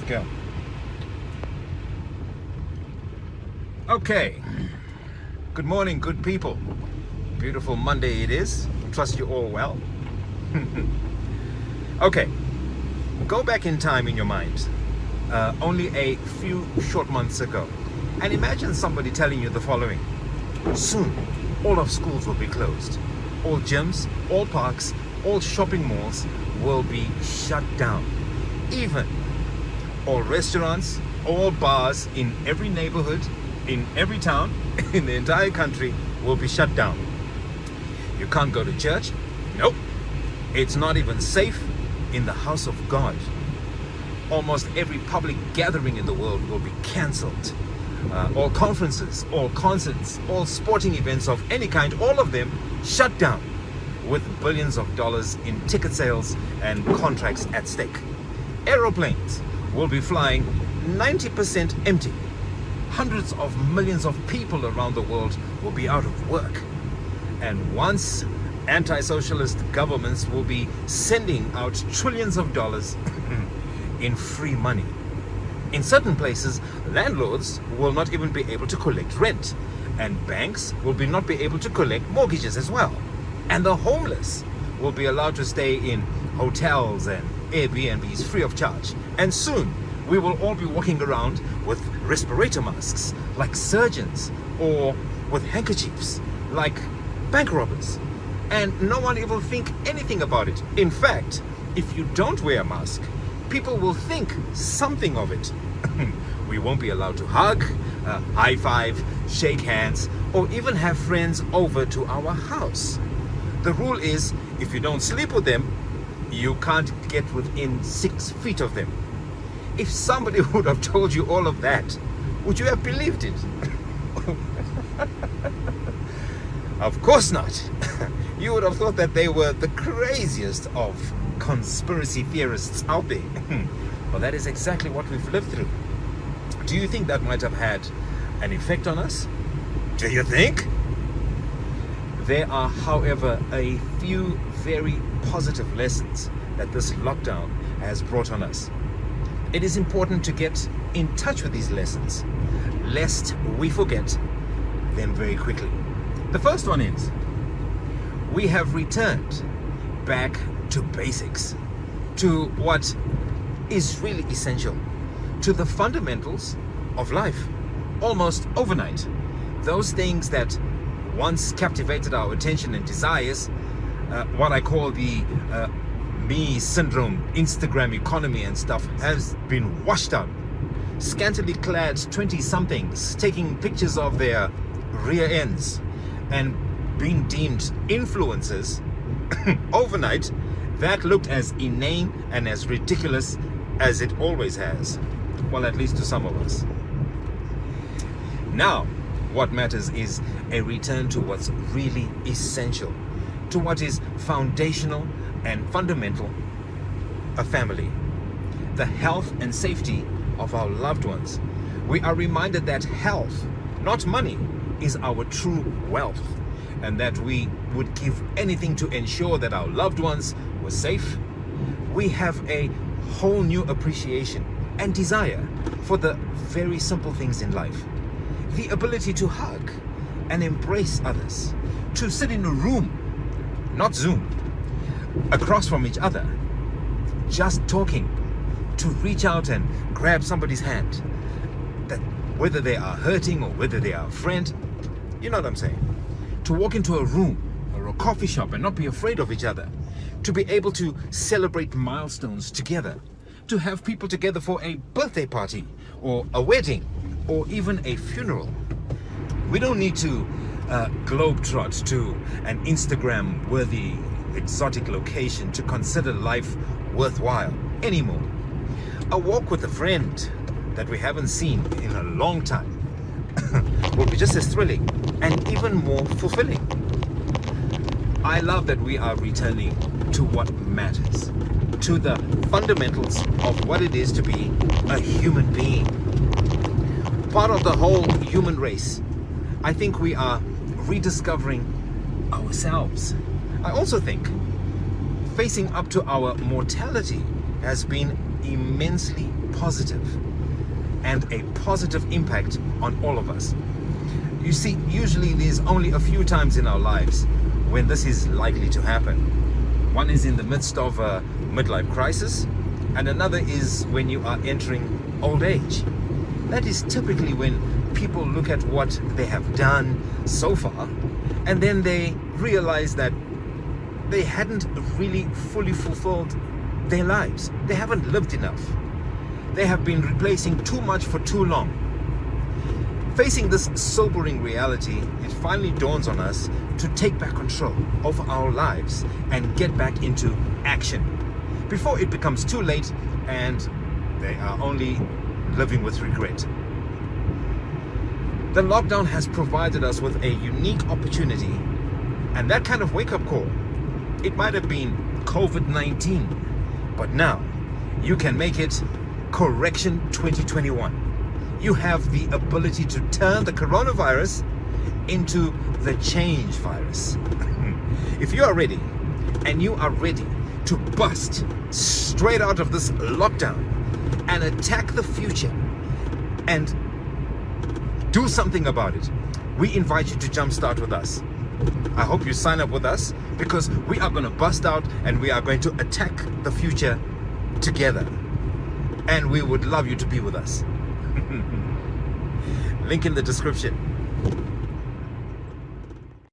go. Okay. Good morning, good people. Beautiful Monday it is. Trust you all well. Okay. Go back in time in your mind. Only a few short months ago. And imagine somebody telling you the following. Soon, all of schools will be closed. All gyms, all parks, all shopping malls will be shut down. Even all restaurants, all bars in every neighborhood, in every town, in the entire country will be shut down. You can't go to church? Nope. It's not even safe in the house of God. Almost every public gathering in the world will be cancelled. All conferences, all concerts, all sporting events of any kind, all of them shut down, with billions of dollars in ticket sales and contracts at stake. Aeroplanes will be flying 90% empty. Hundreds of millions of people around the world will be out of work. And once anti-socialist governments will be sending out trillions of dollars in free money. In certain places, landlords will not even be able to collect rent, and banks will not be able to collect mortgages as well. And the homeless will be allowed to stay in hotels and Airbnbs free of charge. And soon, we will all be walking around with respirator masks like surgeons, or with handkerchiefs like bank robbers. And no one will think anything about it. In fact, if you don't wear a mask, people will think something of it. We won't be allowed to hug, high five, shake hands, or even have friends over to our house. The rule is, if you don't sleep with them, you can't get within 6 feet of them. If somebody would have told you all of that, would you have believed it? Of course not. You would have thought that they were the craziest of conspiracy theorists out there. Well, that is exactly what we've lived through. Do you think that might have had an effect on us? Do you think? There are, however, a few very positive lessons that this lockdown has brought on us. It is important to get in touch with these lessons, lest we forget them very quickly. The first one is, we have returned back to basics, to what is really essential, to the fundamentals of life, almost overnight. Those things that once captivated our attention and desires, what I call the me syndrome, Instagram economy and stuff, has been washed out. Scantily clad 20-somethings taking pictures of their rear ends and being deemed influencers overnight, that looked as inane and as ridiculous as it always has. Well, at least to some of us. Now, what matters is a return to what's really essential, to what is foundational and fundamental: a family, the health and safety of our loved ones. We are reminded that health, not money, is our true wealth, and that we would give anything to ensure that our loved ones were safe. We have a whole new appreciation and desire for the very simple things in life. The ability to hug and embrace others, to sit in a room, not Zoom, across from each other, just talking, to reach out and grab somebody's hand, that whether they are hurting or whether they are a friend, you know what I'm saying? To walk into a room or a coffee shop and not be afraid of each other, to be able to celebrate milestones together, to have people together for a birthday party or a wedding or even a funeral. We don't need to globetrot to an Instagram-worthy exotic location to consider life worthwhile anymore. A walk with a friend that we haven't seen in a long time will be just as thrilling and even more fulfilling. I love that we are returning to what matters, to the fundamentals of what it is to be a human being. Part of the whole human race. I think we are rediscovering ourselves. I also think facing up to our mortality has been immensely positive and a positive impact on all of us. You see, usually there's only a few times in our lives when this is likely to happen. One is in the midst of a midlife crisis, and another is when you are entering old age. That is typically when people look at what they have done so far, and then they realize that they hadn't really fully fulfilled their lives. They haven't lived enough. They have been replacing too much for too long. Facing this sobering reality, it finally dawns on us to take back control of our lives and get back into action before it becomes too late and they are only living with regret. The lockdown has provided us with a unique opportunity, and that kind of wake-up call, it might have been COVID-19, but now you can make it Correction 2021. You have the ability to turn the coronavirus into the change virus. If you are ready, and you are ready to bust straight out of this lockdown and attack the future and do something about it, we invite you to jumpstart with us. I hope you sign up with us, because we are going to bust out and we are going to attack the future together. And we would love you to be with us. Link in the description.